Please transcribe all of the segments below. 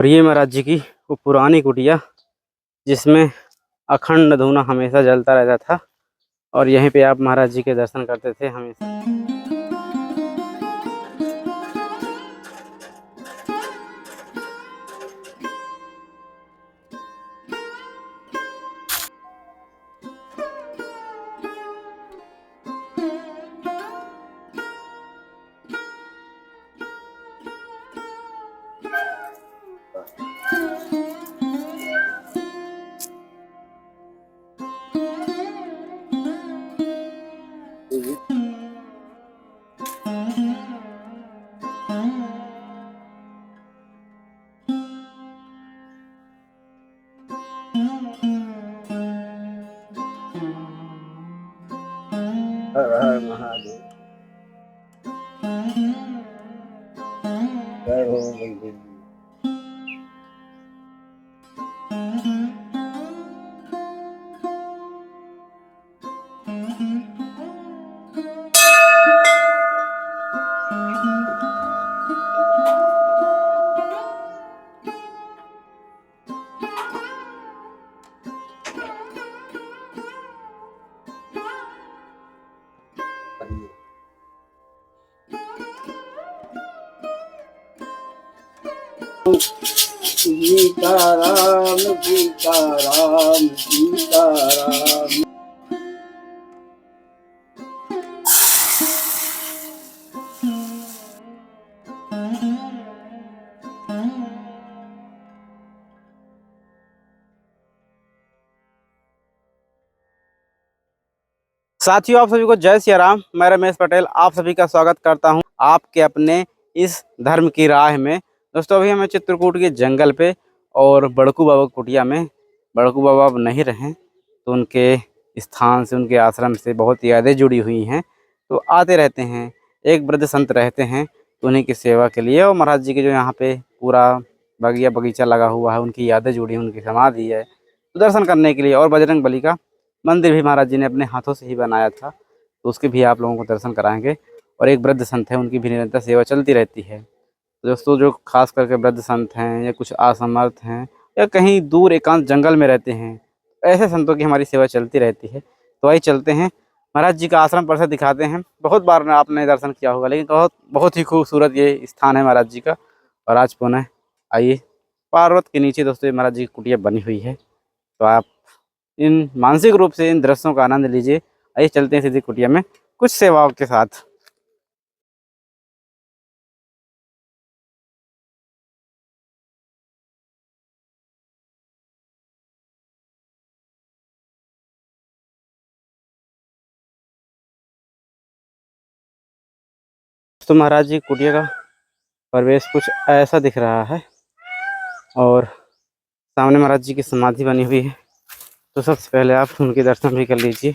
और ये महाराज जी की वो पुरानी कुटिया जिसमें अखंड धूना हमेशा जलता रहता था और यहीं पे आप महाराज जी के दर्शन करते थे हमेशा। हर हर महादेव। जय हो बलदेव जी। सीताराम सीताराम सीताराम। साथियों, आप सभी को जय सिया राम। मैं रमेश पटेल आप सभी का स्वागत करता हूं आपके अपने इस धर्म की राह में। दोस्तों, अभी हमें चित्रकूट के जंगल पे और बड़कू बाबा कुटिया में। बड़कू बाबा अब नहीं रहे तो उनके स्थान से, उनके आश्रम से बहुत यादें जुड़ी हुई हैं, तो आते रहते हैं। एक वृद्ध संत रहते हैं तो उन्हीं की सेवा के लिए, और महाराज जी के जो यहाँ पे पूरा बगीचा लगा हुआ है, उनकी यादें जुड़ी, उनकी समाधि है, तो दर्शन करने के लिए। और बजरंग बली का मंदिर भी महाराज जी ने अपने हाथों से ही बनाया था, तो उसके भी आप लोगों को दर्शन कराएंगे। और एक वृद्ध संत है, उनकी भी निरंतर सेवा चलती रहती है। तो दोस्तों, जो खास करके वृद्ध संत हैं या कुछ असमर्थ हैं या कहीं दूर एकांत जंगल में रहते हैं, ऐसे संतों की हमारी सेवा चलती रहती है। तो आइए चलते हैं, महाराज जी का आश्रम परिसर दिखाते हैं। बहुत बार आपने दर्शन किया होगा, लेकिन बहुत बहुत ही खूबसूरत ये स्थान है महाराज जी का। और आज पुनः आइए, पर्वत के नीचे दोस्तों ये महाराज जी की कुटिया बनी हुई है, तो आप इन मानसिक रूप से इन दृश्यों का आनंद लीजिए। आइए चलते हैं सीधी कुटिया में कुछ सेवाओं के साथ। तो महाराज जी कुटिया का प्रवेश कुछ ऐसा दिख रहा है और सामने महाराज जी की समाधि बनी हुई है, तो सबसे पहले आप उनके दर्शन भी कर लीजिए।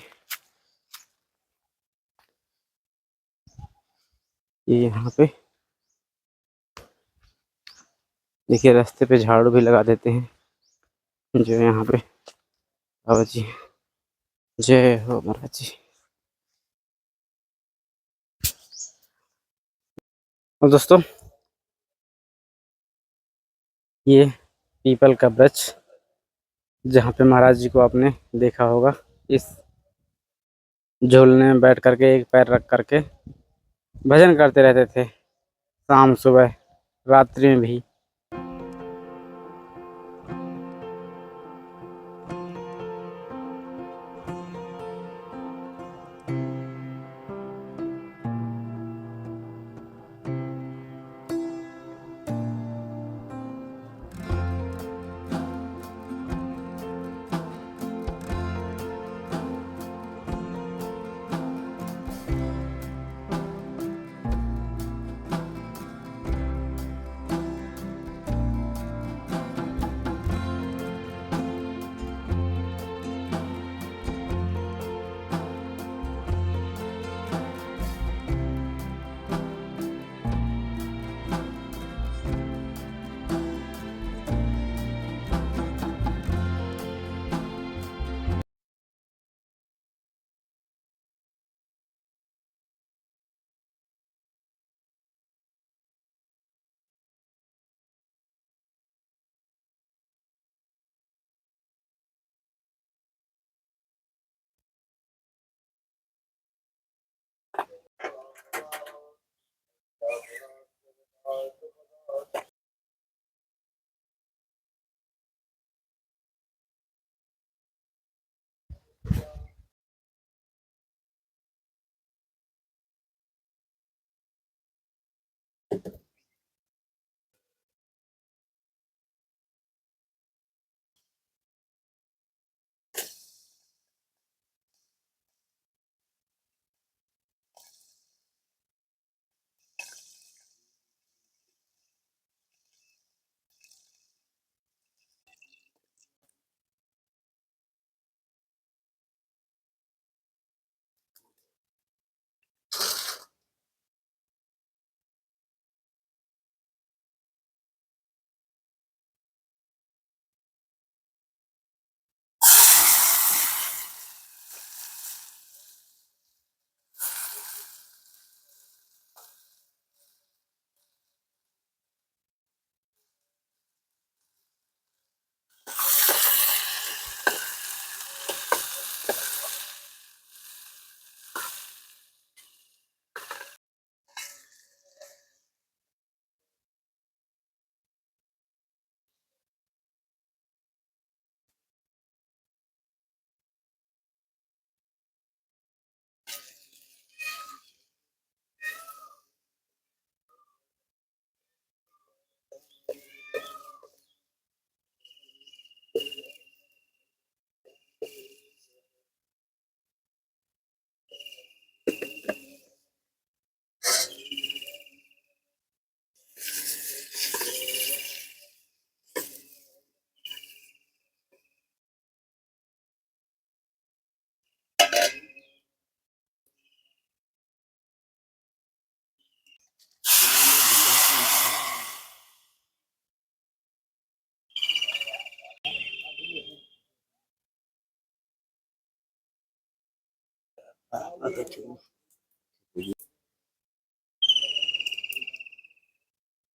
ये यहाँ पे देखिए, रास्ते पे झाड़ू भी लगा देते हैं जो यहाँ पे बाबा जी। जय हो महाराज जी। और दोस्तों, ये पीपल का वृक्ष जहाँ पे महाराज जी को आपने देखा होगा, इस झूलने में बैठ करके एक पैर रख करके भजन करते रहते थे, शाम सुबह रात्रि में भी।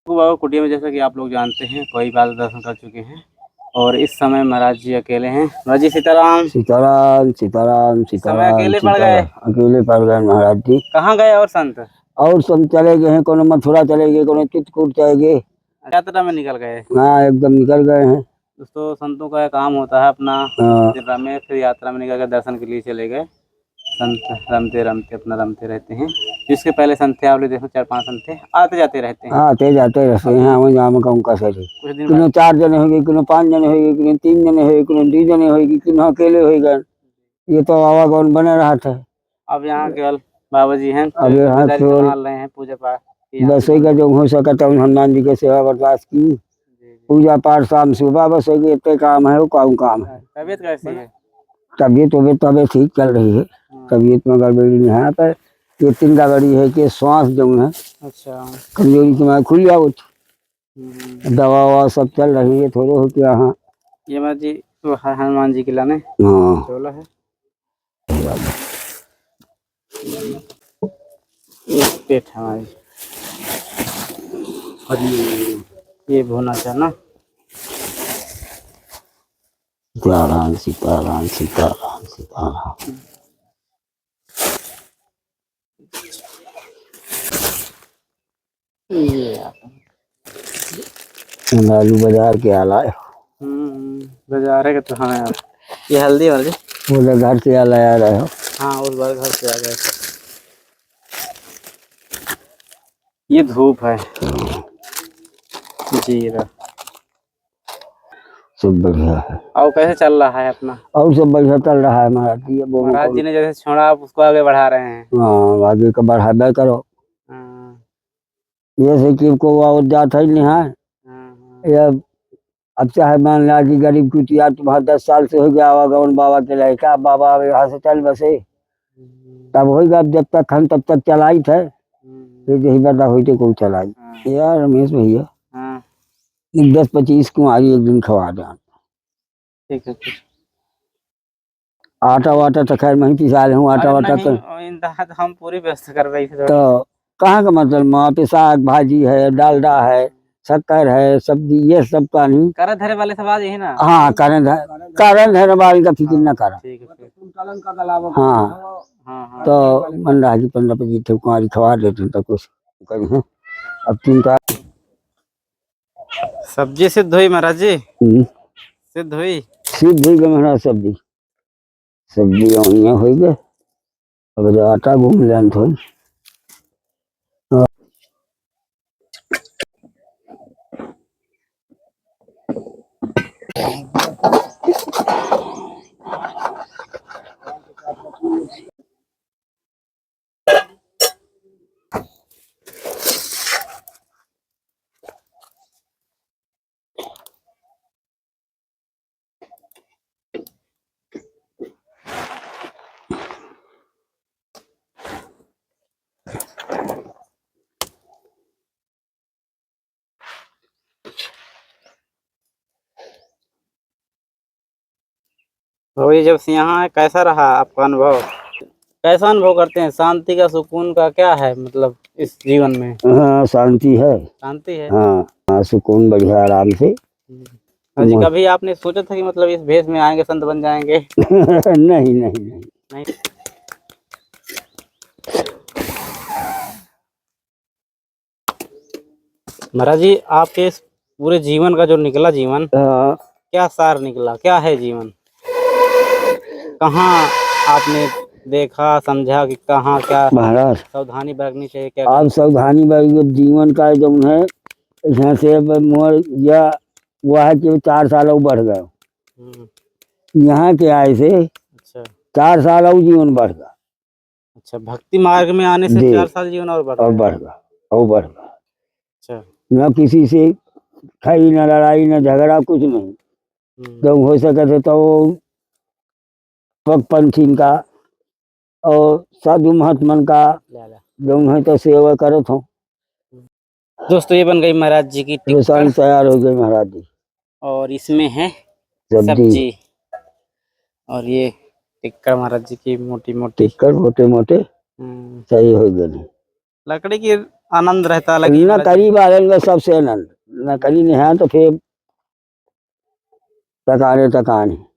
बाबा कुटिया में जैसा कि आप लोग जानते हैं कोई बात दर्शन कर चुके हैं और इस समय महाराज जी अकेले हैं। महाराज जी सीताराम। सीताराम सीताराम समय सीताराम अकेले पड़ गए। अकेले पड़ गए महाराज जी। कहाँ गए और संत? और सब चले गए हैं, कोनो मथुरा चले गए, कोनो चित्रकूट चले गए। यात्रा में निकल गए। हाँ एकदम निकल गए हैं। दोस्तों संतों का काम होता है अपना यात्रा में, फिर यात्रा में निकल कर दर्शन के लिए चले गए। संत रमते रमते अपना रमते रहते हैं। जिसके पहले संत थे आप लोग देखो 4-5 संत थे, आते जाते रहते हैं। आते जाते रहते हैं। हम जाम का उनका सही कुछ दिन किनो 4 जने होगी, किनो 5 जने होगी, किनो 3 जने होगी, किनो 2 जने होगी, किनो अकेले हो गए। ये तो आवागमन बने रहा था। अब यहाँ केवल बाबा जी हैं, अब यहाँ केवल संभाल रहे हैं पूजा पाठ। बस वही का जो हो सका था हनुमान जी के सेवा बर्दाश्त की, पूजा पाठ शाम सुबह, बस वही इतने काम है, वो काम है। तबीयत कैसी है? तबीयत ठीक चल रही है। तबीयत में गड़बड़ी नहीं है, पर ये 3 गड़बड़ी है कि श्वास जो है अच्छा कमजोरी की मैं खुल जाओ। दवा ववा सब चल रही है थोड़े हो के यहाँ। ये महाराज जी तो हनुमान जी के लाने हाँ चोला है। पेट हमारी ये भुना चना। सीताराम सीताराम सीताराम सीताराम। आलू बाजार के आलाए। बाजार है तो हाँ यार ये हल्दी वाली बोले घर से आ रहे हो। हाँ उस बार घर से आ गए। ये धूप है जीरा। सब बढ़िया है। और कैसे चल रहा है अपना? और सब बढ़िया चल रहा है महाराज जी। महाराज जी ने जैसे छोड़ा आप उसको आगे बढ़ा रहे हैं। हाँ आगे का बढ़ाबे करो। ये से कि को और जात है नहीं है। ये अब चाहे मान ला कि गरीब कुटिया तुम्हारा 10 साल से हो गया आवागमन बाबा के लड़का, बाबा यहाँ से चल बसे तब होगा। जब तक हम तब तक चलाई थे, यही बता हुई तो कोई चलाई। यार रमेश भैया 10-25 कुमारी एक दिन खवा दे। ठीक है आटा वाटा तो खैर मैं पिसा रहा हूँ। आटा वाटा तो हम पूरी व्यवस्था कर रही थी। तो कहाँ का मतलब वहाँ पे साग भाजी है, डालडा है, शक्कर है, सब्जी, ये सब का नहीं। कारण धरे वाले सब आज यही ना। हाँ कारण धरे वाले का फिक्र न करा। हाँ तो मन रहा 15-25 कुमारी खवा देते तो कुछ करें। अब 3 का सब्जी सिद्ध हुई महाराज जी। सिद्ध हुई महाराज। सब्जी हो गए। अब जो आटा घूम लें थोड़ी। तो ये जब से यहाँ कैसा रहा आपका अनुभव? कैसा अनुभव करते हैं? शांति का सुकून का क्या है मतलब इस जीवन में? हाँ शांति है। शांति है। हाँ सुकून बढ़िया आराम से। जी कभी आपने सोचा था कि मतलब इस भेष में आएंगे संत बन जाएंगे? नहीं नहीं नहीं नहीं। महाराज जी आपके इस पूरे जीवन का जो निकला जीवन क्या सार निकला, क्या है जीवन? कहाँ आपने देखा समझा कि कहाँ क्या महाराज सावधानी बरतनी चाहिए? क्या आप सावधानी बरत जीवन का जो है यहाँ से मोर या हुआ है कि 4 साल और बढ़ गए। यहाँ के आए से अच्छा 4 साल और जीवन बढ़ गया। अच्छा भक्ति मार्ग में आने से 4 साल जीवन और बढ़ गया। अच्छा न किसी से खाई न लड़ाई न झगड़ा कुछ नहीं। जब हो सके तो पगपंथी का और साधु महात्मन का जो है तो सेवा करो थो। दोस्तों ये बन गई महाराज जी की टिक्कर तैयार हो गई महाराज जी। और इसमें है सब्जी और ये टिक्कर महाराज जी की मोटी मोटी टिक्कर मोटे मोटे सही हो गए। लकड़ी की आनंद रहता अलग ही न महाराज जी। करीब आलन का सबसे आनंद, न करी नहीं है तो फिर तकाने तकाने।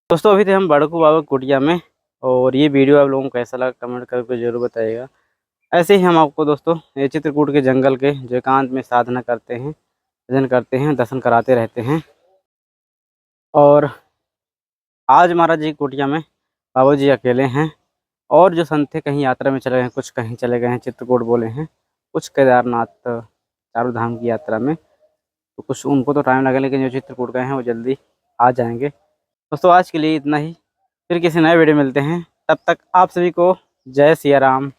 दोस्तों अभी थे हम बड़कू बाबा कुटिया में, और ये वीडियो आप लोगों को कैसा लगा कमेंट करके जरूर बताइएगा। ऐसे ही हम आपको दोस्तों ये चित्रकूट के जंगल के जो एकांत में साधना करते हैं, भजन करते हैं, दर्शन कराते रहते हैं। और आज महाराज जी की कुटिया में बाबा जी अकेले हैं, और जो संत थे कहीं यात्रा में चले गए हैं, कुछ कहीं चले गए हैं, चित्रकूट बोले हैं, कुछ केदारनाथ चारों धाम की यात्रा में, तो कुछ उनको तो टाइम लगे, लेकिन जो चित्रकूट गए हैं वो जल्दी आ जाएंगे। दोस्तों आज के लिए इतना ही, फिर किसी नए वीडियो मिलते हैं, तब तक आप सभी को जय सिया राम।